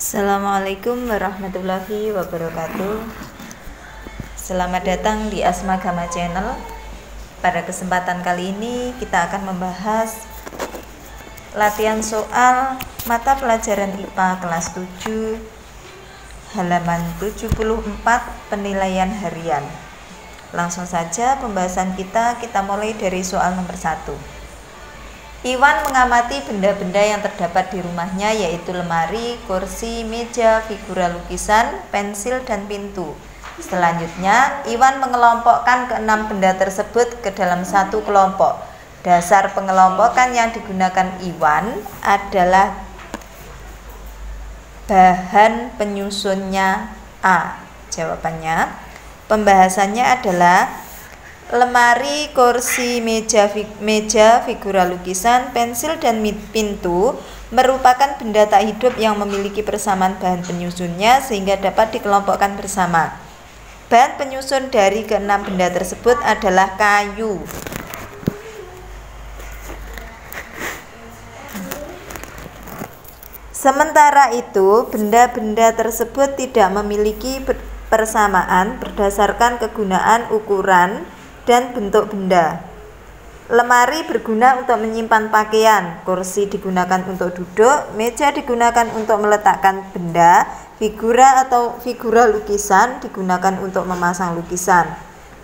Assalamualaikum warahmatullahi wabarakatuh. Selamat datang di Asma Gama Channel. Pada kesempatan kali ini kita akan membahas latihan soal mata pelajaran IPA kelas 7 halaman 74 penilaian harian. Langsung saja pembahasan kita mulai dari soal nomor 1. Iwan mengamati benda-benda yang terdapat di rumahnya, yaitu lemari, kursi, meja, figura lukisan, pensil, dan pintu. Selanjutnya, Iwan mengelompokkan keenam benda tersebut ke dalam satu kelompok. Dasar pengelompokan yang digunakan Iwan adalah bahan penyusunnya A. Jawabannya, pembahasannya adalah lemari, kursi, meja, figura lukisan, pensil, dan pintu merupakan benda tak hidup yang memiliki persamaan bahan penyusunnya sehingga dapat dikelompokkan bersama. Bahan penyusun dari keenam benda tersebut adalah kayu. Sementara itu, benda-benda tersebut tidak memiliki persamaan berdasarkan kegunaan, ukuran, dan bentuk benda. Lemari berguna untuk menyimpan pakaian, kursi digunakan untuk duduk, meja digunakan untuk meletakkan benda, figura lukisan digunakan untuk memasang lukisan.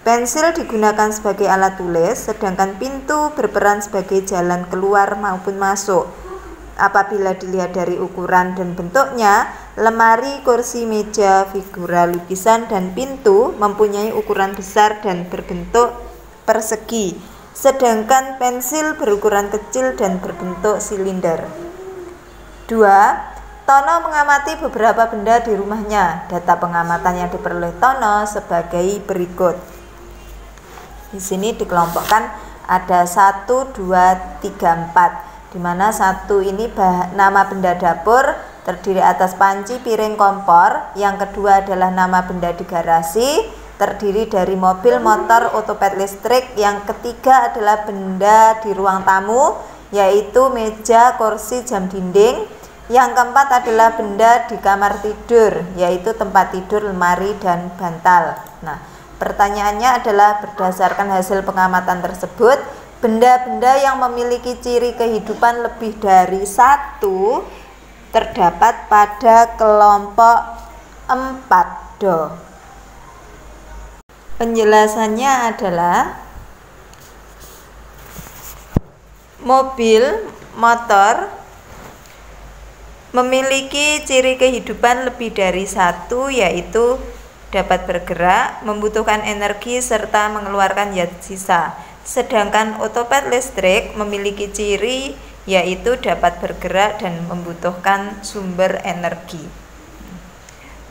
Pensil digunakan sebagai alat tulis, sedangkan pintu berperan sebagai jalan keluar maupun masuk. Apabila dilihat dari ukuran dan bentuknya, lemari, kursi, meja, figura lukisan, dan pintu mempunyai ukuran besar dan berbentuk persegi, sedangkan pensil berukuran kecil dan berbentuk silinder. 2. Tono mengamati beberapa benda di rumahnya. Data pengamatan yang diperoleh Tono sebagai berikut. Di sini dikelompokkan ada 1, 2, 3, 4. Di mana 1 ini nama benda dapur terdiri atas panci, piring, kompor. Yang kedua adalah nama benda di garasi terdiri dari mobil, motor, otopet listrik. Yang ketiga adalah benda di ruang tamu yaitu meja, kursi, jam dinding. Yang keempat adalah benda di kamar tidur yaitu tempat tidur, lemari, dan bantal. Nah, pertanyaannya adalah berdasarkan hasil pengamatan tersebut, benda-benda yang memiliki ciri kehidupan lebih dari satu terdapat pada kelompok 4. Penjelasannya adalah mobil, motor memiliki ciri kehidupan lebih dari satu, yaitu dapat bergerak, membutuhkan energi, serta mengeluarkan zat sisa. Sedangkan otopet listrik memiliki ciri yaitu dapat bergerak dan membutuhkan sumber energi.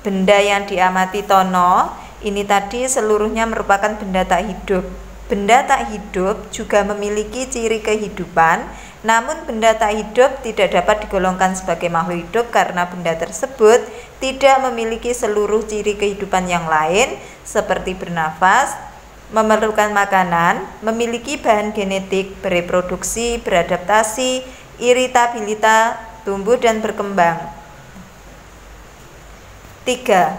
Benda yang diamati Tono ini tadi seluruhnya merupakan benda tak hidup. Benda tak hidup juga memiliki ciri kehidupan, namun benda tak hidup tidak dapat digolongkan sebagai makhluk hidup karena benda tersebut tidak memiliki seluruh ciri kehidupan yang lain seperti bernafas, memerlukan makanan, memiliki bahan genetik, bereproduksi, beradaptasi, iritabilitas, tumbuh dan berkembang. 3.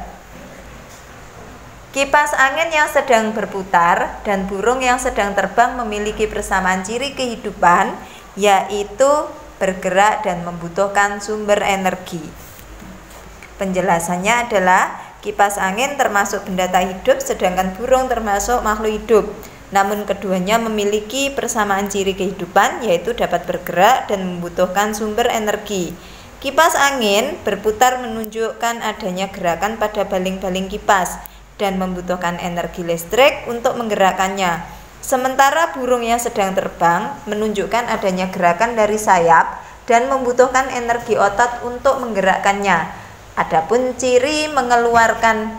Kipas angin yang sedang berputar dan burung yang sedang terbang memiliki persamaan ciri kehidupan, yaitu bergerak dan membutuhkan sumber energi. Penjelasannya adalah kipas angin termasuk benda tak hidup, sedangkan burung termasuk makhluk hidup. Namun keduanya memiliki persamaan ciri kehidupan, yaitu dapat bergerak dan membutuhkan sumber energi. Kipas angin berputar menunjukkan adanya gerakan pada baling-baling kipas dan membutuhkan energi listrik untuk menggerakkannya. Sementara burung yang sedang terbang menunjukkan adanya gerakan dari sayap dan membutuhkan energi otot untuk menggerakkannya. Adapun ciri mengeluarkan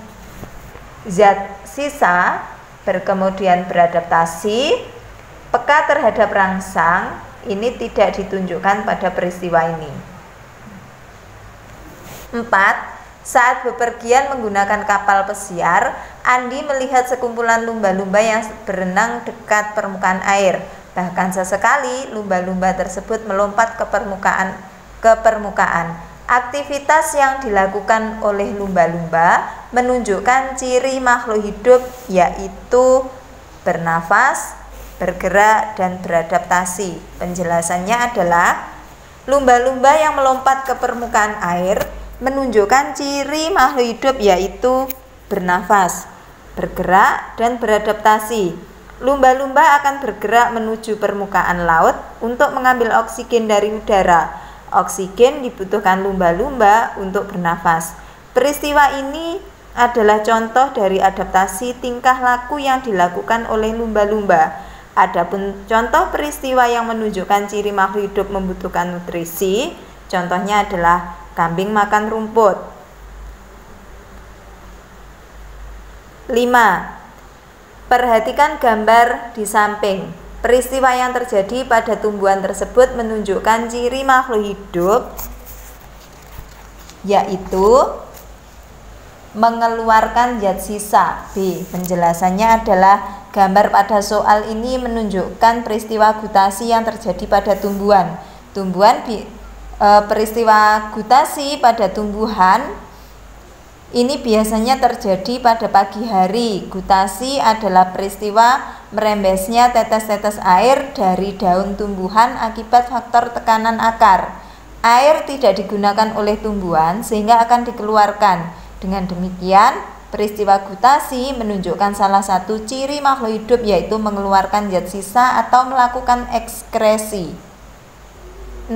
zat sisa, berkemudian beradaptasi, peka terhadap rangsang, ini tidak ditunjukkan pada peristiwa ini. 4. Saat bepergian menggunakan kapal pesiar, Andi melihat sekumpulan lumba-lumba yang berenang dekat permukaan air. Bahkan sesekali lumba-lumba tersebut melompat ke permukaan. Aktivitas yang dilakukan oleh lumba-lumba menunjukkan ciri makhluk hidup, yaitu bernafas, bergerak, dan beradaptasi. Penjelasannya adalah lumba-lumba yang melompat ke permukaan air menunjukkan ciri makhluk hidup, yaitu bernafas, bergerak, dan beradaptasi. Lumba-lumba akan bergerak menuju permukaan laut untuk mengambil oksigen dari udara. Oksigen dibutuhkan lumba-lumba untuk bernafas. Peristiwa ini adalah contoh dari adaptasi tingkah laku yang dilakukan oleh lumba-lumba. Adapun contoh peristiwa yang menunjukkan ciri makhluk hidup membutuhkan nutrisi, contohnya adalah kambing makan rumput. 5. Perhatikan gambar di samping. Peristiwa yang terjadi pada tumbuhan tersebut menunjukkan ciri makhluk hidup, yaitu mengeluarkan zat sisa. B. Penjelasannya adalah gambar pada soal ini menunjukkan peristiwa gutasi yang terjadi pada tumbuhan. Peristiwa gutasi pada tumbuhan ini biasanya terjadi pada pagi hari. Gutasi adalah peristiwa merembesnya tetes-tetes air dari daun tumbuhan akibat faktor tekanan akar. Air tidak digunakan oleh tumbuhan sehingga akan dikeluarkan. Dengan demikian, peristiwa gutasi menunjukkan salah satu ciri makhluk hidup, yaitu mengeluarkan zat sisa atau melakukan ekskresi. 6.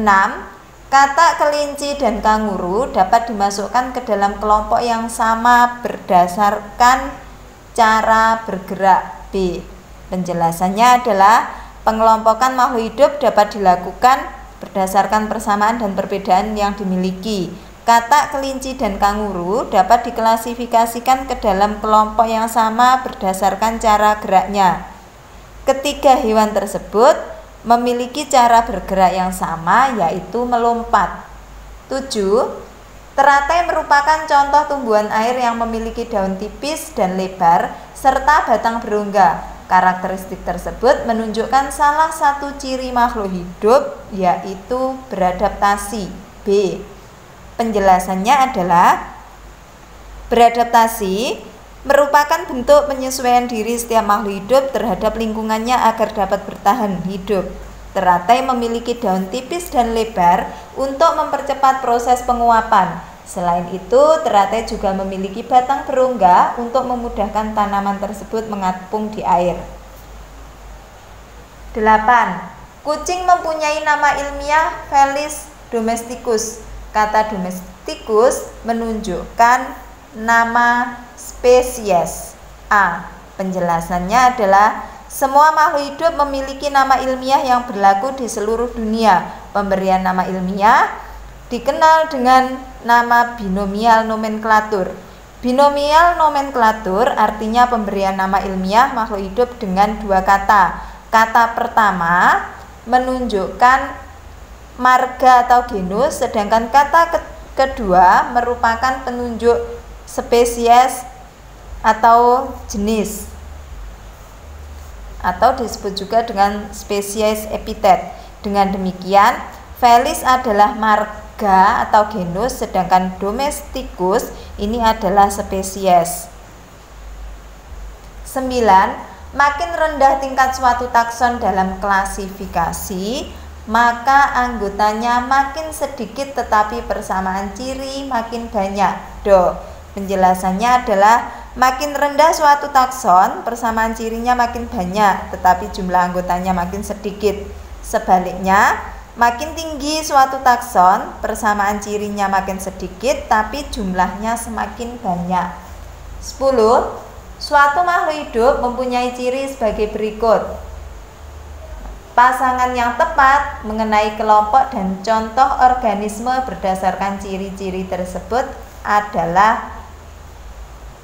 Kata kelinci dan kanguru dapat dimasukkan ke dalam kelompok yang sama berdasarkan cara bergerak. B. Penjelasannya adalah pengelompokan makhluk hidup dapat dilakukan berdasarkan persamaan dan perbedaan yang dimiliki. Kata kelinci dan kanguru dapat diklasifikasikan ke dalam kelompok yang sama berdasarkan cara geraknya. Ketiga hewan tersebut memiliki cara bergerak yang sama, yaitu melompat. 7. Teratai merupakan contoh tumbuhan air yang memiliki daun tipis dan lebar serta batang berongga. Karakteristik tersebut menunjukkan salah satu ciri makhluk hidup, yaitu beradaptasi. B. Penjelasannya adalah beradaptasi merupakan bentuk penyesuaian diri setiap makhluk hidup terhadap lingkungannya agar dapat bertahan hidup. Teratai memiliki daun tipis dan lebar untuk mempercepat proses penguapan. Selain itu, teratai juga memiliki batang berongga untuk memudahkan tanaman tersebut mengapung di air. 8. Kucing mempunyai nama ilmiah Felis domesticus. Kata domesticus menunjukkan nama spesies. A. Penjelasannya adalah semua makhluk hidup memiliki nama ilmiah yang berlaku di seluruh dunia. Pemberian nama ilmiah dikenal dengan nama binomial nomenklatur. Binomial nomenklatur artinya pemberian nama ilmiah makhluk hidup dengan dua kata. Kata pertama menunjukkan marga atau genus, sedangkan kata kedua merupakan penunjuk spesies atau jenis, atau disebut juga dengan spesies epitet. Dengan demikian, Felis adalah marga atau genus, sedangkan domesticus ini adalah spesies. 9. Makin rendah tingkat suatu takson dalam klasifikasi, maka anggotanya makin sedikit tetapi persamaan ciri makin banyak. Do. Penjelasannya adalah makin rendah suatu takson, persamaan cirinya makin banyak, tetapi jumlah anggotanya makin sedikit. Sebaliknya, makin tinggi suatu takson, persamaan cirinya makin sedikit, tapi jumlahnya semakin banyak. 10. Suatu makhluk hidup mempunyai ciri sebagai berikut. Pasangan yang tepat mengenai kelompok dan contoh organisme berdasarkan ciri-ciri tersebut adalah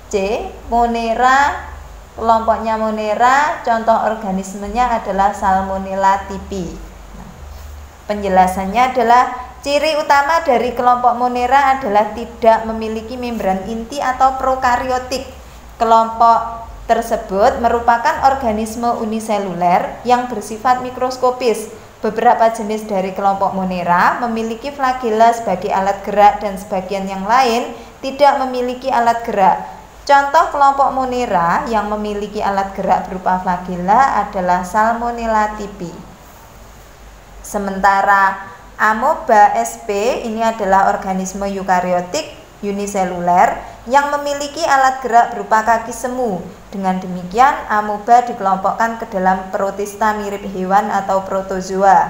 C. Monera. Kelompoknya Monera, contoh organismenya adalah Salmonella typhi. Penjelasannya adalah ciri utama dari kelompok Monera adalah tidak memiliki membran inti atau prokariotik. Kelompok tersebut merupakan organisme uniseluler yang bersifat mikroskopis. Beberapa jenis dari kelompok Monera memiliki flagella sebagai alat gerak dan sebagian yang lain tidak memiliki alat gerak. Contoh kelompok Monera yang memiliki alat gerak berupa flagella adalah Salmonella typhi. Sementara amoeba sp ini adalah organisme eukariotik uniseluler yang memiliki alat gerak berupa kaki semu. Dengan demikian, amoeba dikelompokkan ke dalam protista mirip hewan atau protozoa.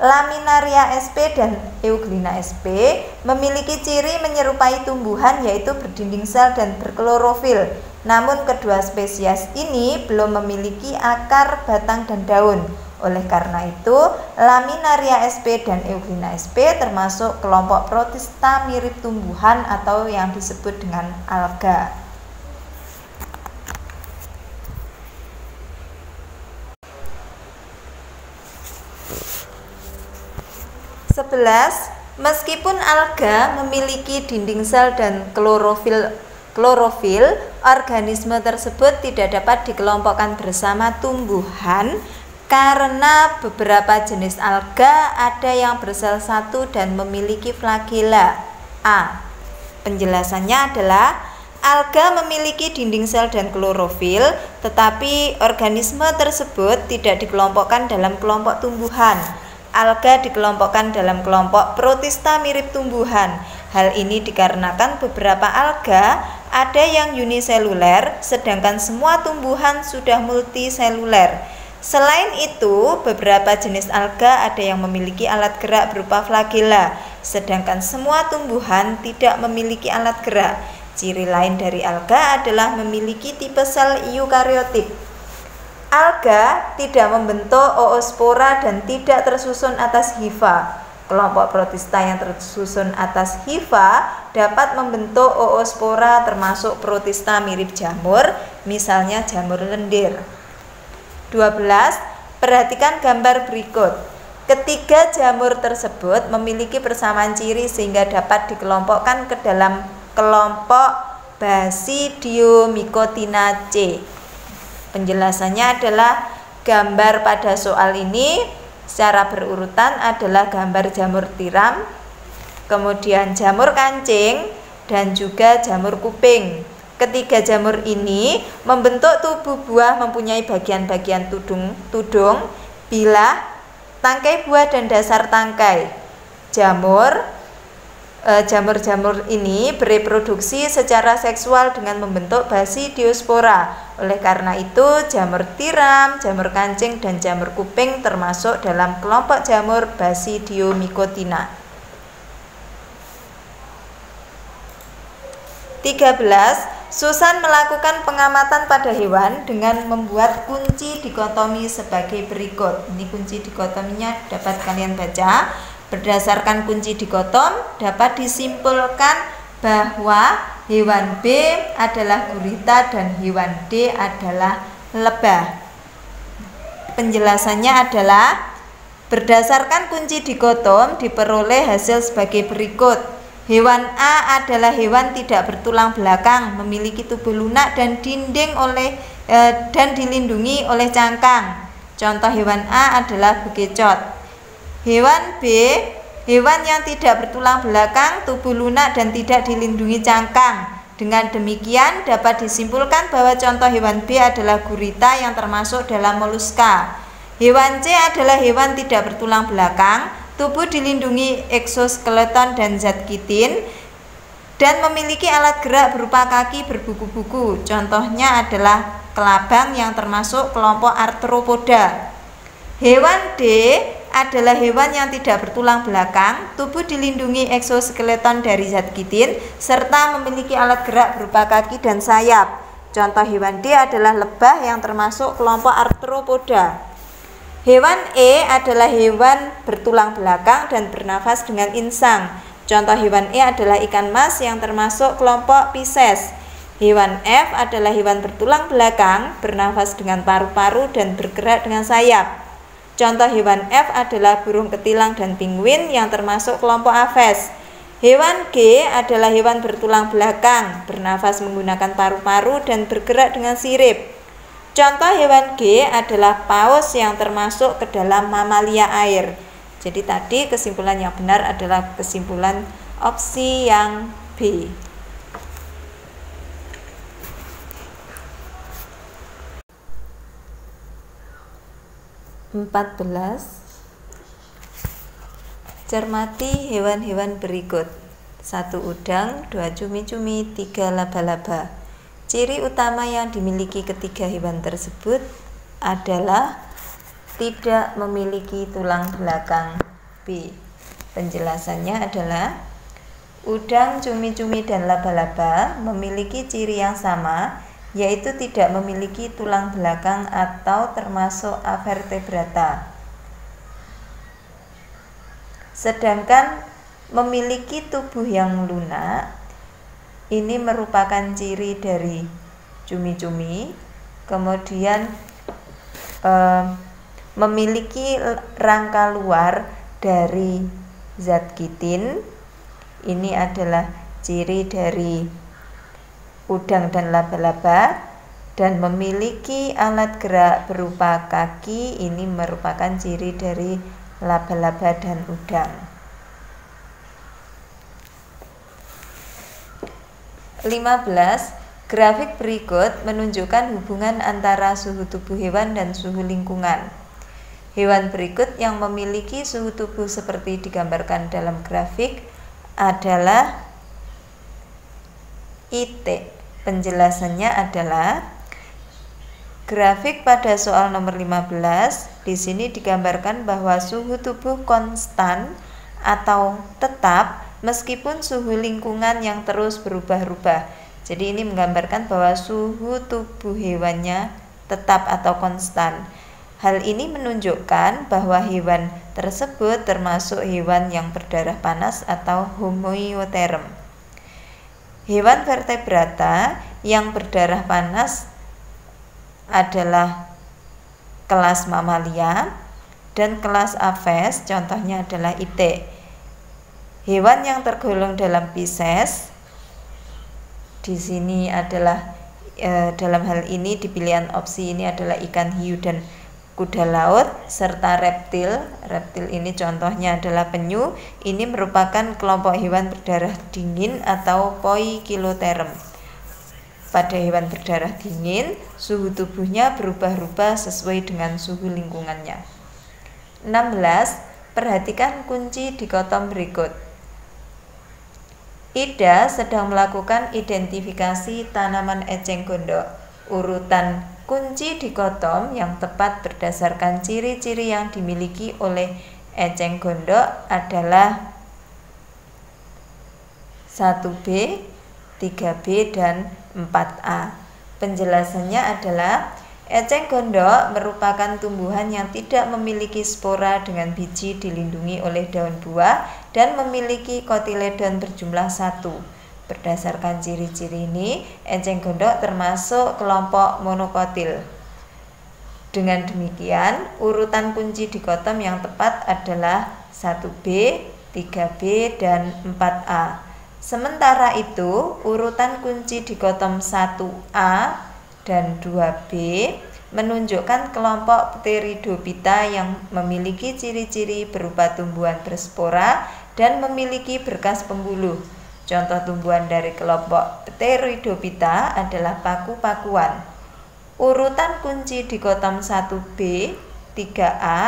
Laminaria sp dan Euglena sp memiliki ciri menyerupai tumbuhan yaitu berdinding sel dan berklorofil. Namun kedua spesies ini belum memiliki akar, batang, dan daun. Oleh karena itu, Laminaria sp dan Euglena sp termasuk kelompok protista mirip tumbuhan atau yang disebut dengan alga. Meskipun alga memiliki dinding sel dan klorofil, organisme tersebut tidak dapat dikelompokkan bersama tumbuhan karena beberapa jenis alga ada yang bersel satu dan memiliki flagella. A. Penjelasannya adalah alga memiliki dinding sel dan klorofil, tetapi organisme tersebut tidak dikelompokkan dalam kelompok tumbuhan. Alga dikelompokkan dalam kelompok protista mirip tumbuhan. Hal ini dikarenakan beberapa alga ada yang uniseluler, sedangkan semua tumbuhan sudah multiseluler. Selain itu, beberapa jenis alga ada yang memiliki alat gerak berupa flagella, sedangkan semua tumbuhan tidak memiliki alat gerak. Ciri lain dari alga adalah memiliki tipe sel eukariotik. Alga tidak membentuk oospora dan tidak tersusun atas hifa. Kelompok protista yang tersusun atas hifa dapat membentuk oospora termasuk protista mirip jamur, misalnya jamur lendir. 12. Perhatikan gambar berikut. Ketiga jamur tersebut memiliki persamaan ciri sehingga dapat dikelompokkan ke dalam kelompok Basidiomycotina C. Penjelasannya adalah gambar pada soal ini secara berurutan adalah gambar jamur tiram, kemudian jamur kancing, dan juga jamur kuping. Ketiga jamur ini membentuk tubuh buah mempunyai bagian-bagian tudung, bilah, tangkai buah, dan dasar tangkai. Jamur-jamur ini bereproduksi secara seksual dengan membentuk basidiospora. Oleh karena itu, jamur tiram, jamur kancing, dan jamur kuping termasuk dalam kelompok jamur Basidiomycotina. 13. Susan melakukan pengamatan pada hewan dengan membuat kunci dikotomi sebagai berikut. Ini kunci dikotominya dapat kalian baca. Berdasarkan kunci dikotom dapat disimpulkan bahwa hewan B adalah gurita dan hewan D adalah lebah. Penjelasannya adalah berdasarkan kunci dikotom diperoleh hasil sebagai berikut. Hewan A adalah hewan tidak bertulang belakang, memiliki tubuh lunak dan dan dilindungi oleh cangkang. Contoh hewan A adalah bekecot. Hewan B, hewan yang tidak bertulang belakang, tubuh lunak dan tidak dilindungi cangkang. Dengan demikian dapat disimpulkan bahwa contoh hewan B adalah gurita yang termasuk dalam moluska. Hewan C adalah hewan tidak bertulang belakang, tubuh dilindungi eksoskeleton dan zat kitin, dan memiliki alat gerak berupa kaki berbuku-buku. Contohnya adalah kelabang yang termasuk kelompok arthropoda. Hewan D adalah hewan yang tidak bertulang belakang, tubuh dilindungi eksoskeleton dari zat kitin, serta memiliki alat gerak berupa kaki dan sayap. Contoh hewan D adalah lebah yang termasuk kelompok arthropoda. Hewan E adalah hewan bertulang belakang dan bernafas dengan insang. Contoh hewan E adalah ikan mas yang termasuk kelompok Pisces. Hewan F adalah hewan bertulang belakang, bernafas dengan paru-paru dan bergerak dengan sayap. Contoh hewan F adalah burung ketilang dan penguin yang termasuk kelompok Aves. Hewan G adalah hewan bertulang belakang, bernafas menggunakan paru-paru dan bergerak dengan sirip. Contoh hewan G adalah paus yang termasuk ke dalam mamalia air. Jadi tadi kesimpulan yang benar adalah kesimpulan opsi yang B. Cermati hewan-hewan berikut. 1 udang, 2 cumi-cumi, 3 laba-laba. Ciri utama yang dimiliki ketiga hewan tersebut adalah tidak memiliki tulang belakang. B. Penjelasannya adalah udang, cumi-cumi, dan laba-laba memiliki ciri yang sama, yaitu tidak memiliki tulang belakang atau termasuk avertebrata. Sedangkan memiliki tubuh yang lunak, ini merupakan ciri dari cumi-cumi. Kemudian memiliki rangka luar dari zat kitin, ini adalah ciri dari udang dan laba-laba. Dan memiliki alat gerak berupa kaki, ini merupakan ciri dari laba-laba dan udang. 15. Grafik berikut menunjukkan hubungan antara suhu tubuh hewan dan suhu lingkungan. Hewan berikut yang memiliki suhu tubuh seperti digambarkan dalam grafik adalah itik. Penjelasannya adalah grafik pada soal nomor 15. Di sini digambarkan bahwa suhu tubuh konstan atau tetap meskipun suhu lingkungan yang terus berubah-ubah. Jadi ini menggambarkan bahwa suhu tubuh hewannya tetap atau konstan. Hal ini menunjukkan bahwa hewan tersebut termasuk hewan yang berdarah panas atau homoioterm. Hewan vertebrata yang berdarah panas adalah kelas mamalia dan kelas Aves, contohnya adalah itik. Hewan yang tergolong dalam Pisces di sini adalah dalam hal ini di pilihan opsi ini adalah ikan hiu dan kuda laut serta reptil. Reptil ini contohnya adalah penyu. Ini merupakan kelompok hewan berdarah dingin atau poikiloterm. Pada hewan berdarah dingin, suhu tubuhnya berubah-ubah sesuai dengan suhu lingkungannya. 16. Perhatikan kunci dikotom berikut. Ida sedang melakukan identifikasi tanaman eceng gondok. Urutan kunci dikotom yang tepat berdasarkan ciri-ciri yang dimiliki oleh eceng gondok adalah 1B, 3B, dan 4A. Penjelasannya adalah eceng gondok merupakan tumbuhan yang tidak memiliki spora dengan biji dilindungi oleh daun buah dan memiliki kotiledon berjumlah 1. Berdasarkan ciri-ciri ini, eceng gondok termasuk kelompok monokotil. Dengan demikian, urutan kunci dikotom yang tepat adalah 1B, 3B, dan 4A. Sementara itu, urutan kunci dikotom 1A dan 2B menunjukkan kelompok Pteridophyta yang memiliki ciri-ciri berupa tumbuhan berspora dan memiliki berkas pembuluh. Contoh tumbuhan dari kelompok Pteridophyta adalah paku-pakuan. Urutan kunci dikotom 1B, 3A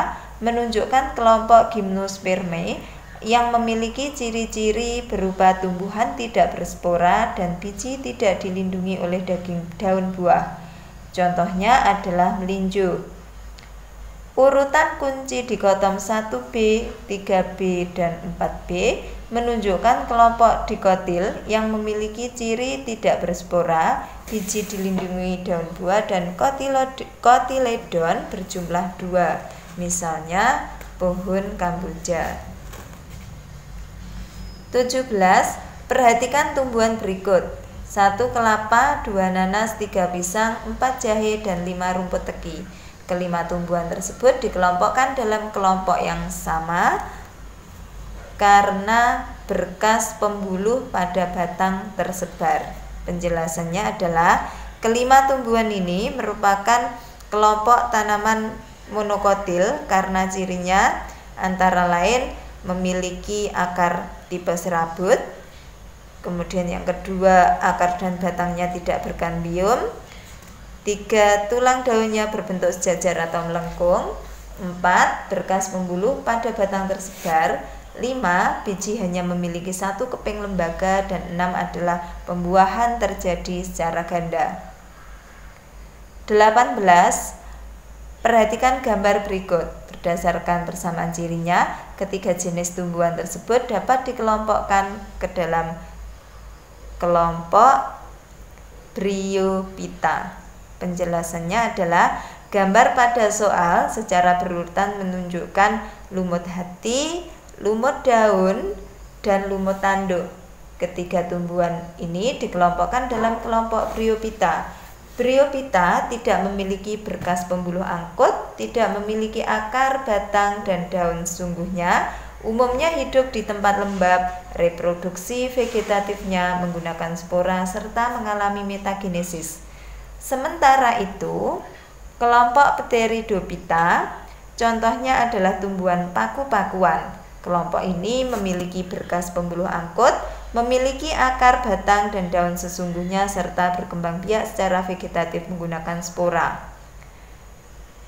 menunjukkan kelompok Gymnospermae yang memiliki ciri-ciri berupa tumbuhan tidak berspora dan biji tidak dilindungi oleh daun buah. Contohnya adalah melinjo. Urutan kunci dikotom 1B, 3B, dan 4B menunjukkan kelompok dikotil yang memiliki ciri tidak berspora, biji dilindungi daun buah, dan kotiledon berjumlah 2, misalnya pohon Kamboja. 17. Perhatikan tumbuhan berikut. 1 kelapa, 2 nanas, 3 pisang, 4 jahe, dan 5 rumput teki. Kelima tumbuhan tersebut dikelompokkan dalam kelompok yang sama karena berkas pembuluh pada batang tersebar. Penjelasannya adalah Kelima tumbuhan ini merupakan kelompok tanaman monokotil karena cirinya antara lain memiliki akar tipe serabut. Kemudian yang kedua, akar dan batangnya tidak berkambium. 3, tulang daunnya berbentuk sejajar atau melengkung. 4, berkas pembuluh pada batang tersebar. 5, biji hanya memiliki satu keping lembaga. Dan 6 adalah pembuahan terjadi secara ganda. 18. Perhatikan gambar berikut. Berdasarkan persamaan cirinya, ketiga jenis tumbuhan tersebut dapat dikelompokkan ke dalam kelompok Bryophyta. Penjelasannya adalah gambar pada soal secara berurutan menunjukkan lumut hati, lumut daun, dan lumut tanduk. Ketiga tumbuhan ini dikelompokkan dalam kelompok Bryophyta. Bryophyta tidak memiliki berkas pembuluh angkut, tidak memiliki akar, batang, dan daun sesungguhnya. Umumnya hidup di tempat lembab, reproduksi vegetatifnya menggunakan spora serta mengalami metagenesis. Sementara itu, kelompok Pteridophyta contohnya adalah tumbuhan paku-pakuan. Kelompok ini memiliki berkas pembuluh angkut, memiliki akar, batang, dan daun sesungguhnya serta berkembang biak secara vegetatif menggunakan spora.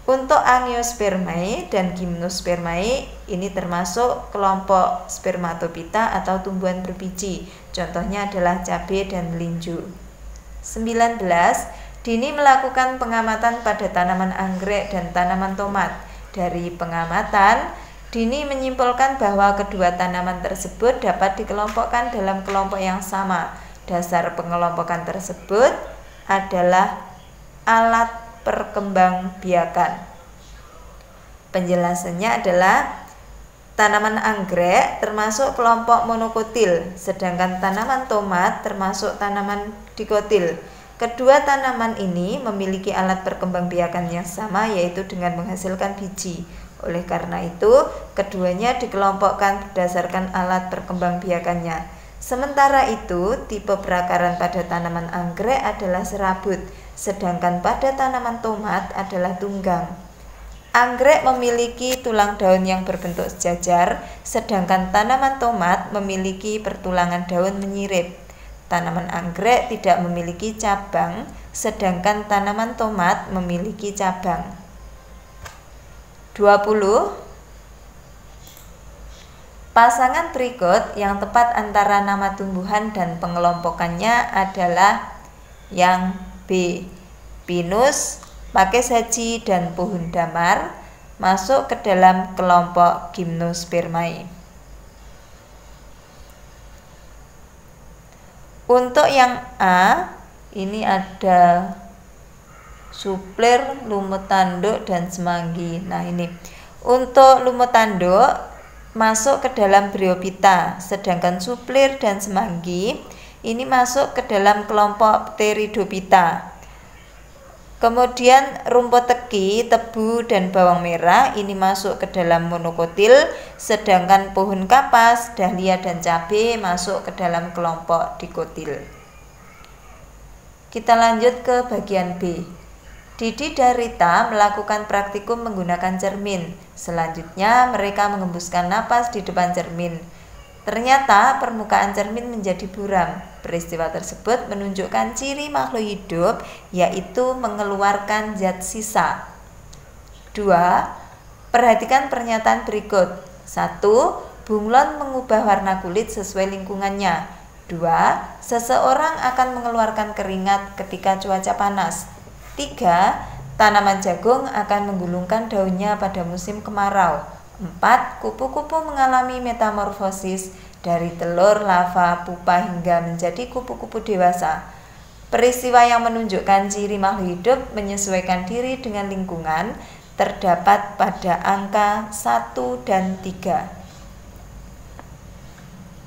Untuk Angiospermae dan Gymnospermae ini termasuk kelompok Spermatophyta atau tumbuhan berbiji. Contohnya adalah cabai dan melinju. 19. Dini melakukan pengamatan pada tanaman anggrek dan tanaman tomat. Dari pengamatan, Dini menyimpulkan bahwa kedua tanaman tersebut dapat dikelompokkan dalam kelompok yang sama. Dasar pengelompokan tersebut adalah alat perkembangbiakan. Penjelasannya adalah tanaman anggrek termasuk kelompok monokotil, sedangkan tanaman tomat termasuk tanaman dikotil. Kedua tanaman ini memiliki alat perkembangbiakan yang sama, yaitu dengan menghasilkan biji. Oleh karena itu, keduanya dikelompokkan berdasarkan alat perkembangbiakannya. Sementara itu, tipe perakaran pada tanaman anggrek adalah serabut, sedangkan pada tanaman tomat adalah tunggang. Anggrek memiliki tulang daun yang berbentuk sejajar, sedangkan tanaman tomat memiliki pertulangan daun menyirip. Tanaman anggrek tidak memiliki cabang, sedangkan tanaman tomat memiliki cabang. 20. Pasangan berikut yang tepat antara nama tumbuhan dan pengelompokannya adalah yang B. Pinus, pakis haji, dan pohon damar masuk ke dalam kelompok Gymnospermae. Untuk yang A, ini ada suplir, lumut tanduk, dan semanggi. Nah ini, untuk lumut tanduk masuk ke dalam Bryophyta, sedangkan suplir dan semanggi ini masuk ke dalam kelompok Pteridophyta. Kemudian rumput teki, tebu, dan bawang merah ini masuk ke dalam monokotil, sedangkan pohon kapas, dahlia, dan cabai masuk ke dalam kelompok dikotil. Kita lanjut ke bagian B. Didi dan Rita melakukan praktikum menggunakan cermin. Selanjutnya mereka mengembuskan napas di depan cermin. Ternyata permukaan cermin menjadi buram. Peristiwa tersebut menunjukkan ciri makhluk hidup, yaitu mengeluarkan zat sisa. 2. Perhatikan pernyataan berikut. 1. Bunglon mengubah warna kulit sesuai lingkungannya. 2. Seseorang akan mengeluarkan keringat ketika cuaca panas. 3. Tanaman jagung akan menggulungkan daunnya pada musim kemarau. 4. Kupu-kupu mengalami metamorfosis dari telur, lava, pupa hingga menjadi kupu-kupu dewasa. Peristiwa yang menunjukkan ciri makhluk hidup menyesuaikan diri dengan lingkungan terdapat pada angka 1 dan 3.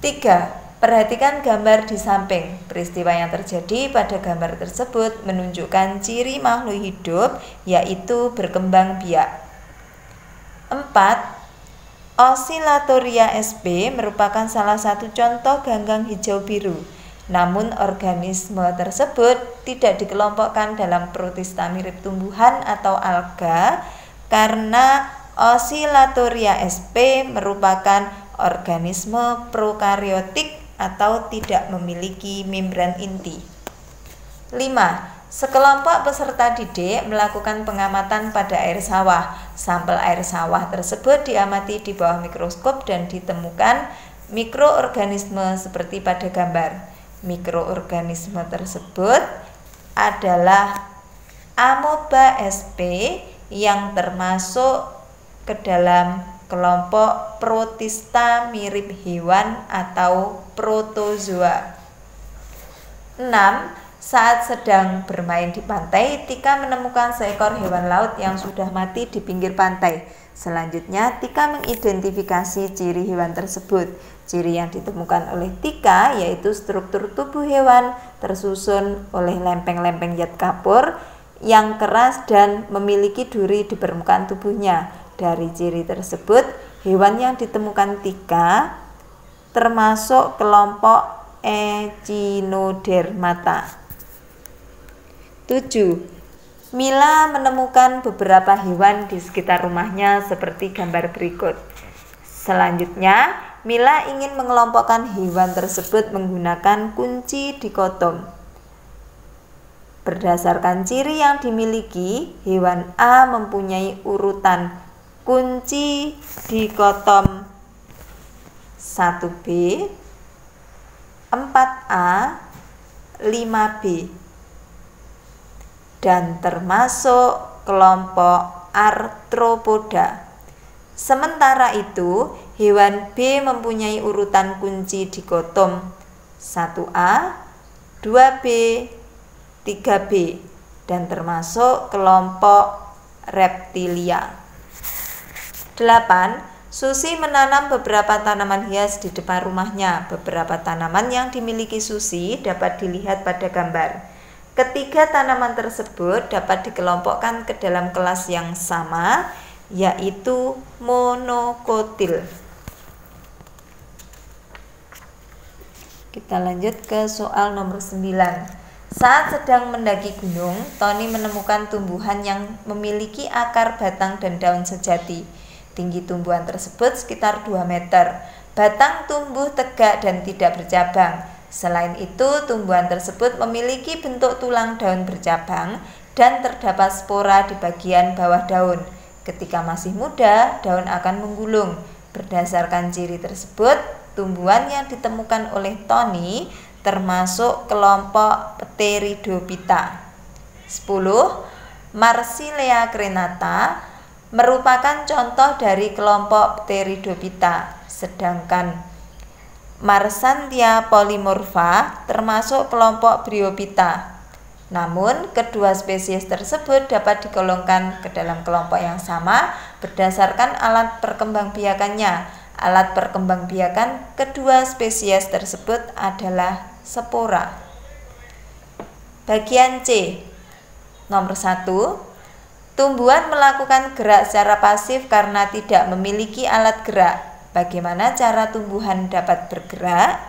3. Perhatikan gambar di samping. Peristiwa yang terjadi pada gambar tersebut menunjukkan ciri makhluk hidup, yaitu berkembang biak. 4. Oscillatoria sp merupakan salah satu contoh ganggang hijau biru. Namun organisme tersebut tidak dikelompokkan dalam protista mirip tumbuhan atau alga karena Oscillatoria sp merupakan organisme prokariotik atau tidak memiliki membran inti. 5. Sekelompok peserta didik melakukan pengamatan pada air sawah. Sampel air sawah tersebut diamati di bawah mikroskop dan ditemukan mikroorganisme seperti pada gambar. Mikroorganisme tersebut adalah amoeba sp yang termasuk ke dalam kelompok protista mirip hewan atau protozoa. 6. Saat sedang bermain di pantai, Tika menemukan seekor hewan laut yang sudah mati di pinggir pantai. Selanjutnya, Tika mengidentifikasi ciri hewan tersebut. Ciri yang ditemukan oleh Tika yaitu struktur tubuh hewan tersusun oleh lempeng-lempeng zat kapur yang keras dan memiliki duri di permukaan tubuhnya. Dari ciri tersebut, hewan yang ditemukan Tika termasuk kelompok Echinodermata. 7. Mila menemukan beberapa hewan di sekitar rumahnya seperti gambar berikut. Selanjutnya, Mila ingin mengelompokkan hewan tersebut menggunakan kunci dikotom. Berdasarkan ciri yang dimiliki, hewan A mempunyai urutan kunci dikotom 1B, 4A, 5B. Dan termasuk kelompok Arthropoda. Sementara itu, hewan B mempunyai urutan kunci dikotom 1A, 2B, 3B dan termasuk kelompok Reptilia. 8. Susi menanam beberapa tanaman hias di depan rumahnya. Beberapa tanaman yang dimiliki Susi dapat dilihat pada gambar. Ketiga tanaman tersebut dapat dikelompokkan ke dalam kelas yang sama, yaitu monokotil. Kita lanjut ke soal nomor 9. Saat sedang mendaki gunung, Tony menemukan tumbuhan yang memiliki akar, batang, dan daun sejati. Tinggi tumbuhan tersebut sekitar 2 meter. Batang tumbuh tegak dan tidak bercabang. Selain itu, tumbuhan tersebut memiliki bentuk tulang daun bercabang dan terdapat spora di bagian bawah daun. Ketika masih muda, daun akan menggulung. Berdasarkan ciri tersebut, tumbuhan yang ditemukan oleh Tony termasuk kelompok Pteridophyta. 10. Marsilea crenata merupakan contoh dari kelompok Pteridophyta, sedangkan Marsanthia polymorpha termasuk kelompok Bryophyta. Namun, kedua spesies tersebut dapat digolongkan ke dalam kelompok yang sama berdasarkan alat perkembangbiakannya. Alat perkembangbiakan kedua spesies tersebut adalah spora. Bagian C. Nomor 1. Tumbuhan melakukan gerak secara pasif karena tidak memiliki alat gerak. Bagaimana cara tumbuhan dapat bergerak?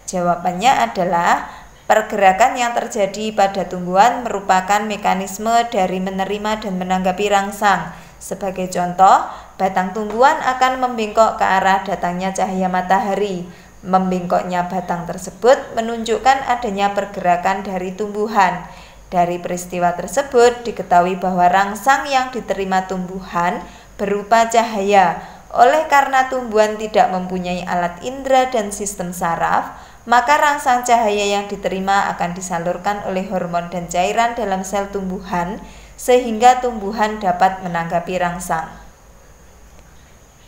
Jawabannya adalah pergerakan yang terjadi pada tumbuhan merupakan mekanisme dari menerima dan menanggapi rangsang. Sebagai contoh, batang tumbuhan akan membengkok ke arah datangnya cahaya matahari. Membengkoknya batang tersebut menunjukkan adanya pergerakan dari tumbuhan. Dari peristiwa tersebut diketahui bahwa rangsang yang diterima tumbuhan berupa cahaya. Oleh karena tumbuhan tidak mempunyai alat indera dan sistem saraf, maka rangsang cahaya yang diterima akan disalurkan oleh hormon dan cairan dalam sel tumbuhan sehingga tumbuhan dapat menanggapi rangsang.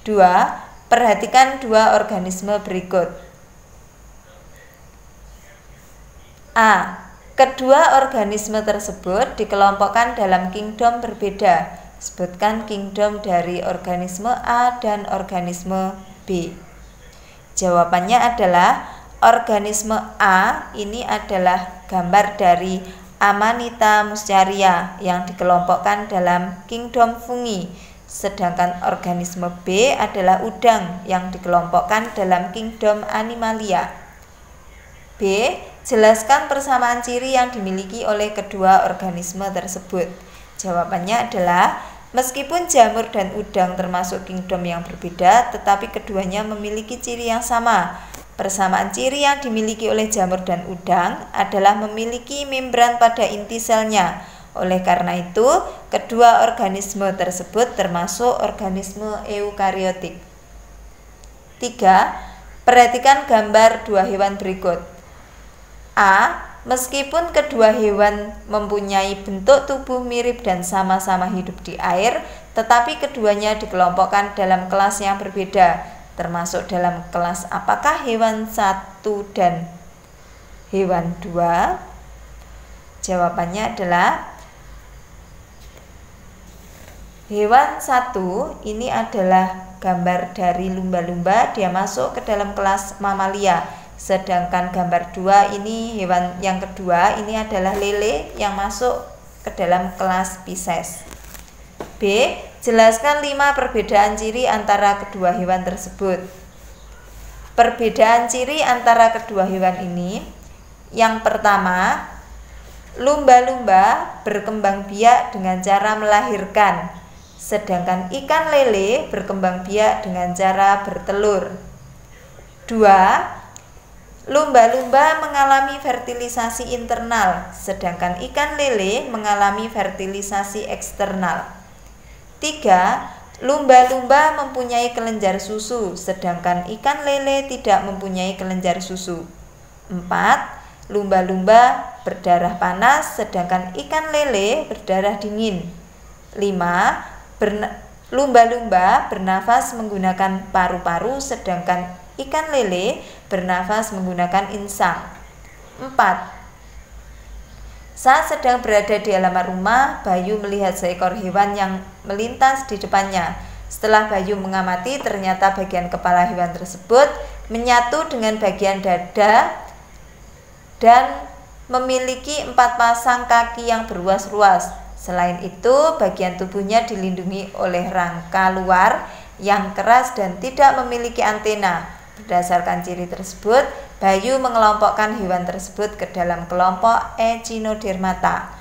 2. Perhatikan dua organisme berikut. A. Kedua organisme tersebut dikelompokkan dalam kingdom berbeda. Sebutkan kingdom dari organisme A dan organisme B. Jawabannya adalah organisme A ini adalah gambar dari Amanita muscaria yang dikelompokkan dalam kingdom fungi. Sedangkan organisme B adalah udang yang dikelompokkan dalam kingdom animalia. B. Jelaskan persamaan ciri yang dimiliki oleh kedua organisme tersebut. Jawabannya adalah meskipun jamur dan udang termasuk kingdom yang berbeda, tetapi keduanya memiliki ciri yang sama. Persamaan ciri yang dimiliki oleh jamur dan udang adalah memiliki membran pada inti selnya. Oleh karena itu, kedua organisme tersebut termasuk organisme eukariotik. 3. Perhatikan gambar dua hewan berikut. A. Meskipun kedua hewan mempunyai bentuk tubuh mirip dan sama-sama hidup di air, tetapi keduanya dikelompokkan dalam kelas yang berbeda. Termasuk dalam kelas apakah hewan 1 dan hewan 2? Jawabannya adalah hewan 1 ini adalah gambar dari lumba-lumba, dia masuk ke dalam kelas mamalia. Sedangkan gambar 2 ini hewan yang kedua, ini adalah lele yang masuk ke dalam kelas Pisces. B. Jelaskan 5 perbedaan ciri antara kedua hewan tersebut. Perbedaan ciri antara kedua hewan ini, yang pertama, lumba-lumba berkembang biak dengan cara melahirkan, sedangkan ikan lele berkembang biak dengan cara bertelur. 2. Lumba-lumba mengalami fertilisasi internal, sedangkan ikan lele mengalami fertilisasi eksternal. 3. Lumba-lumba mempunyai kelenjar susu, sedangkan ikan lele tidak mempunyai kelenjar susu. 4. Lumba-lumba berdarah panas, sedangkan ikan lele berdarah dingin. 5. Lumba-lumba bernafas menggunakan paru-paru, sedangkan ikan lele bernafas menggunakan insang. 4. Saat sedang berada di halaman rumah, Bayu melihat seekor hewan yang melintas di depannya. Setelah Bayu mengamati, ternyata bagian kepala hewan tersebut menyatu dengan bagian dada dan memiliki 4 pasang kaki yang berruas-ruas. Selain itu, bagian tubuhnya dilindungi oleh rangka luar yang keras dan tidak memiliki antena. Berdasarkan ciri tersebut, Bayu mengelompokkan hewan tersebut ke dalam kelompok Echinodermata.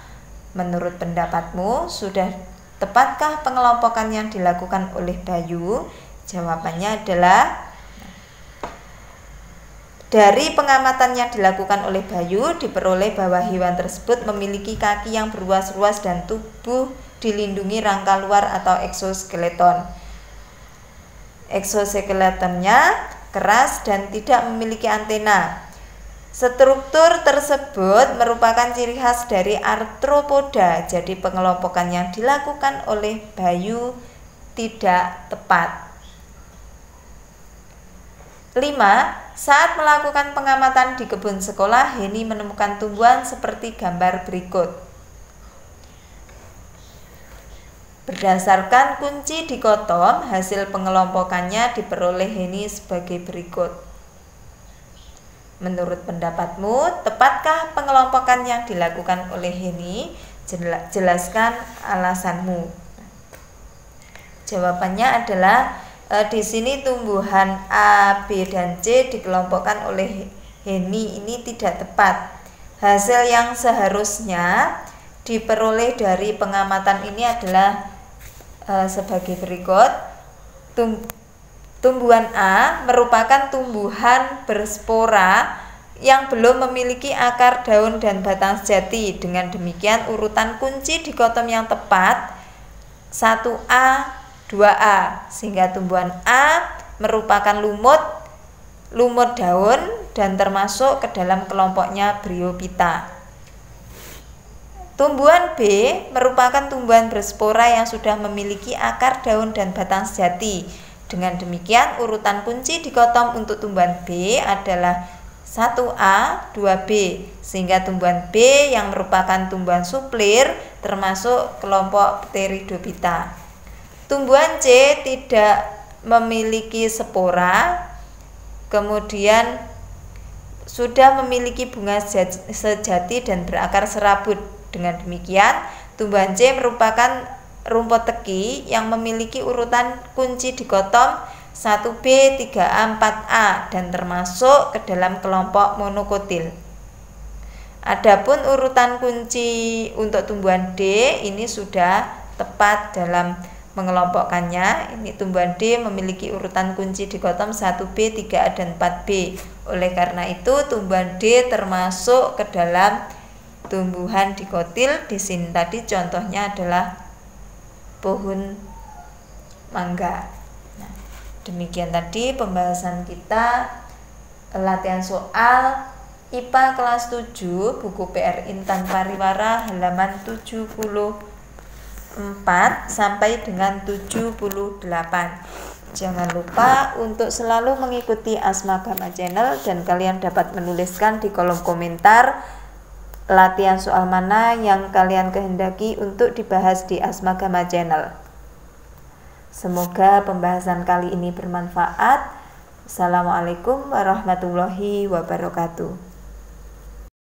Menurut pendapatmu, sudah tepatkah pengelompokan yang dilakukan oleh Bayu? Jawabannya adalah dari pengamatan yang dilakukan oleh Bayu, diperoleh bahwa hewan tersebut memiliki kaki yang berruas-ruas dan tubuh dilindungi rangka luar atau eksoskeleton. Eksoskeletonnya keras dan tidak memiliki antena. Struktur tersebut merupakan ciri khas dari arthropoda, jadi pengelompokan yang dilakukan oleh Bayu tidak tepat. 5. Saat melakukan pengamatan di kebun sekolah, Heni menemukan tumbuhan seperti gambar berikut. Berdasarkan kunci dikotom, hasil pengelompokannya diperoleh Heni sebagai berikut. Menurut pendapatmu, tepatkah pengelompokan yang dilakukan oleh Heni? Jelaskan alasanmu. Jawabannya adalah di sini tumbuhan A, B, dan C dikelompokkan oleh Heni ini tidak tepat. Hasil yang seharusnya diperoleh dari pengamatan ini adalah sebagai berikut. Tumbuhan A merupakan tumbuhan berspora yang belum memiliki akar, daun, dan batang sejati. Dengan demikian, urutan kunci dikotom yang tepat 1A, 2A, sehingga tumbuhan A merupakan lumut daun dan termasuk ke dalam kelompoknya Bryophyta. Tumbuhan B merupakan tumbuhan berspora yang sudah memiliki akar, daun, dan batang sejati. Dengan demikian, urutan kunci dikotom untuk tumbuhan B adalah 1A, 2B, sehingga tumbuhan B yang merupakan tumbuhan suplir termasuk kelompok Pteridophyta. Tumbuhan C tidak memiliki spora, kemudian sudah memiliki bunga sejati dan berakar serabut. Dengan demikian, tumbuhan C merupakan rumput teki yang memiliki urutan kunci dikotom 1B, 3A, 4A dan termasuk ke dalam kelompok monokotil. Adapun urutan kunci untuk tumbuhan D ini sudah tepat dalam mengelompokkannya. Ini tumbuhan D memiliki urutan kunci dikotom 1B, 3A, dan 4B. Oleh karena itu tumbuhan D termasuk ke dalam tumbuhan dikotil. Di sini tadi contohnya adalah pohon mangga. Nah, demikian tadi pembahasan kita latihan soal IPA kelas 7 buku PR Intan Pariwara halaman 74 sampai dengan 78. Jangan lupa untuk selalu mengikuti Asmagama Channel dan kalian dapat menuliskan di kolom komentar latihan soal mana yang kalian kehendaki untuk dibahas di Asmagama Channel. Semoga pembahasan kali ini bermanfaat. Assalamualaikum warahmatullahi wabarakatuh.